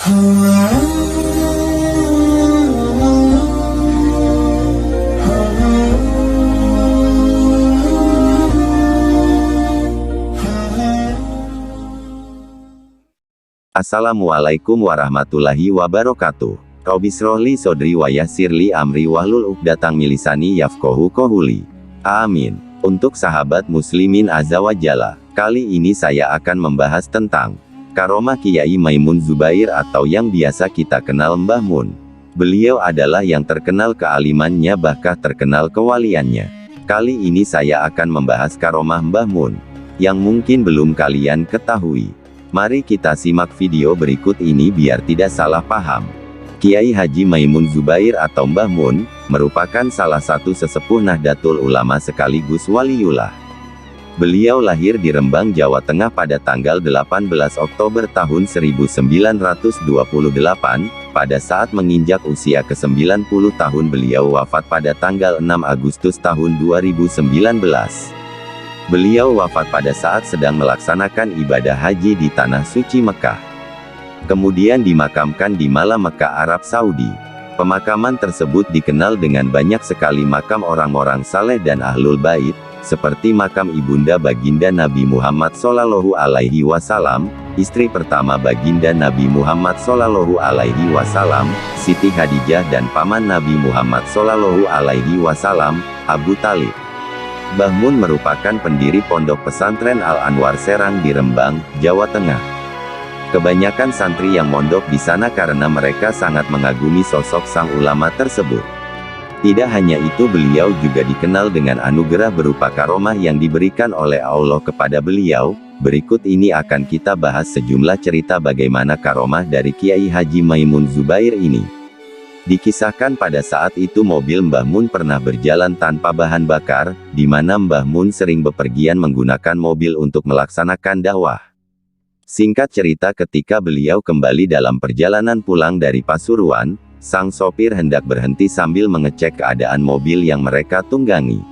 Assalamualaikum warahmatullahi wabarakatuh. Robisrohli sodri wa yassirli amri wahlul uqdatang milisani yafqahu qouli. Amin. Untuk sahabat muslimin azza wa jalla, kali ini saya akan membahas tentang karomah Kiai Maimun Zubair atau yang biasa kita kenal Mbah Mun. Beliau adalah yang terkenal kealimannya bahkan terkenal kewaliannya. Kali ini saya akan membahas karomah Mbah Mun yang mungkin belum kalian ketahui. Mari kita simak video berikut ini biar tidak salah paham. Kiai Haji Maimun Zubair atau Mbah Mun, merupakan salah satu sesepuh Nahdlatul Ulama sekaligus waliullah. Beliau lahir di Rembang, Jawa Tengah pada tanggal 18 Oktober tahun 1928, pada saat menginjak usia ke-90 tahun beliau wafat pada tanggal 6 Agustus tahun 2019. Beliau wafat pada saat sedang melaksanakan ibadah haji di Tanah Suci Mekah. Kemudian dimakamkan di Malah, Mekah, Arab Saudi. Pemakaman tersebut dikenal dengan banyak sekali makam orang-orang saleh dan ahlul bait, seperti makam ibunda baginda Nabi Muhammad Shallallahu Alaihi Wasallam, istri pertama baginda Nabi Muhammad Shallallahu Alaihi Wasallam, Siti Khadijah, dan paman Nabi Muhammad Shallallahu Alaihi Wasallam, Abu Thalib. Mbah Mun merupakan pendiri Pondok Pesantren Al-Anwar Serang di Rembang, Jawa Tengah. Kebanyakan santri yang mondok di sana karena mereka sangat mengagumi sosok sang ulama tersebut. Tidak hanya itu, beliau juga dikenal dengan anugerah berupa karomah yang diberikan oleh Allah kepada beliau. Berikut ini akan kita bahas sejumlah cerita bagaimana karomah dari Kiai Haji Maimun Zubair ini. Dikisahkan pada saat itu mobil Mbah Mun pernah berjalan tanpa bahan bakar, di mana Mbah Mun sering bepergian menggunakan mobil untuk melaksanakan dakwah. Singkat cerita, ketika beliau kembali dalam perjalanan pulang dari Pasuruan, sang sopir hendak berhenti sambil mengecek keadaan mobil yang mereka tunggangi.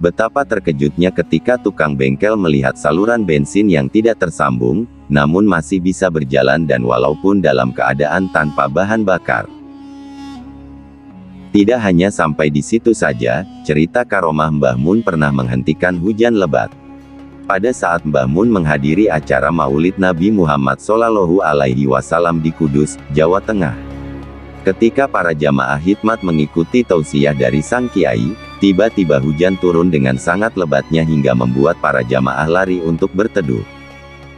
Betapa terkejutnya ketika tukang bengkel melihat saluran bensin yang tidak tersambung, namun masih bisa berjalan dan walaupun dalam keadaan tanpa bahan bakar. Tidak hanya sampai di situ saja, cerita karomah Mbah Mun pernah menghentikan hujan lebat. Pada saat Mbah Mun menghadiri acara Maulid Nabi Muhammad Shallallahu Alaihi Wasallam di Kudus, Jawa Tengah. Ketika para jamaah khidmat mengikuti tausiah dari sang kiai, tiba-tiba hujan turun dengan sangat lebatnya hingga membuat para jamaah lari untuk berteduh.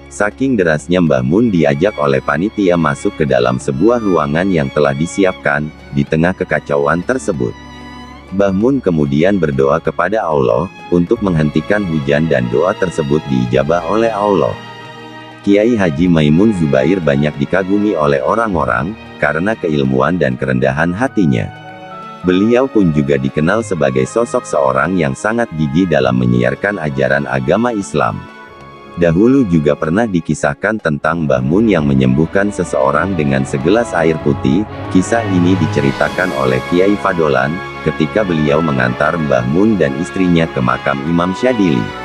Saking derasnya, Mbah Mun diajak oleh panitia masuk ke dalam sebuah ruangan yang telah disiapkan. Di tengah kekacauan tersebut, Mbah Mun kemudian berdoa kepada Allah untuk menghentikan hujan dan doa tersebut diijabah oleh Allah. Kiai Haji Maimun Zubair banyak dikagumi oleh orang-orang karena keilmuan dan kerendahan hatinya. Beliau pun juga dikenal sebagai sosok seorang yang sangat gigih dalam menyiarkan ajaran agama Islam. Dahulu juga pernah dikisahkan tentang Mbah Mun yang menyembuhkan seseorang dengan segelas air putih. Kisah ini diceritakan oleh Kiai Fadolan, ketika beliau mengantar Mbah Mun dan istrinya ke makam Imam Syadili.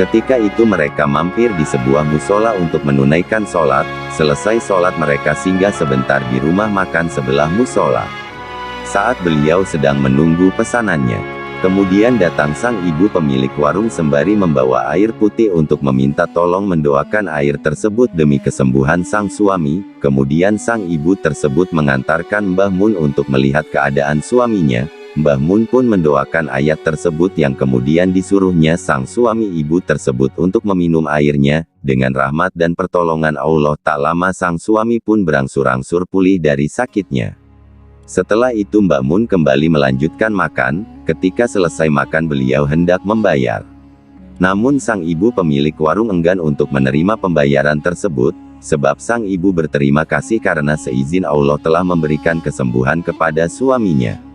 Ketika itu mereka mampir di sebuah musola untuk menunaikan sholat. Selesai sholat mereka singgah sebentar di rumah makan sebelah musola. Saat beliau sedang menunggu pesanannya, kemudian datang sang ibu pemilik warung sembari membawa air putih untuk meminta tolong mendoakan air tersebut demi kesembuhan sang suami. Kemudian sang ibu tersebut mengantarkan Mbah Mun untuk melihat keadaan suaminya. Mbah Mun pun mendoakan ayat tersebut yang kemudian disuruhnya sang suami ibu tersebut untuk meminum airnya. Dengan rahmat dan pertolongan Allah, tak lama sang suami pun berangsur-angsur pulih dari sakitnya. Setelah itu Mbah Mun kembali melanjutkan makan. Ketika selesai makan beliau hendak membayar. Namun sang ibu pemilik warung enggan untuk menerima pembayaran tersebut, sebab sang ibu berterima kasih karena seizin Allah telah memberikan kesembuhan kepada suaminya.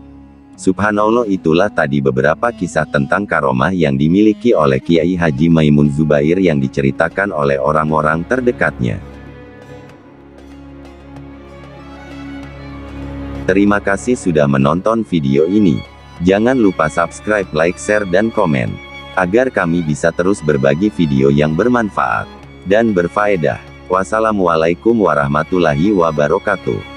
Subhanallah, itulah tadi beberapa kisah tentang karomah yang dimiliki oleh Kiai Haji Maimun Zubair yang diceritakan oleh orang-orang terdekatnya. Terima kasih sudah menonton video ini. Jangan lupa subscribe, like, share, dan komen, agar kami bisa terus berbagi video yang bermanfaat dan berfaedah. Wassalamualaikum warahmatullahi wabarakatuh.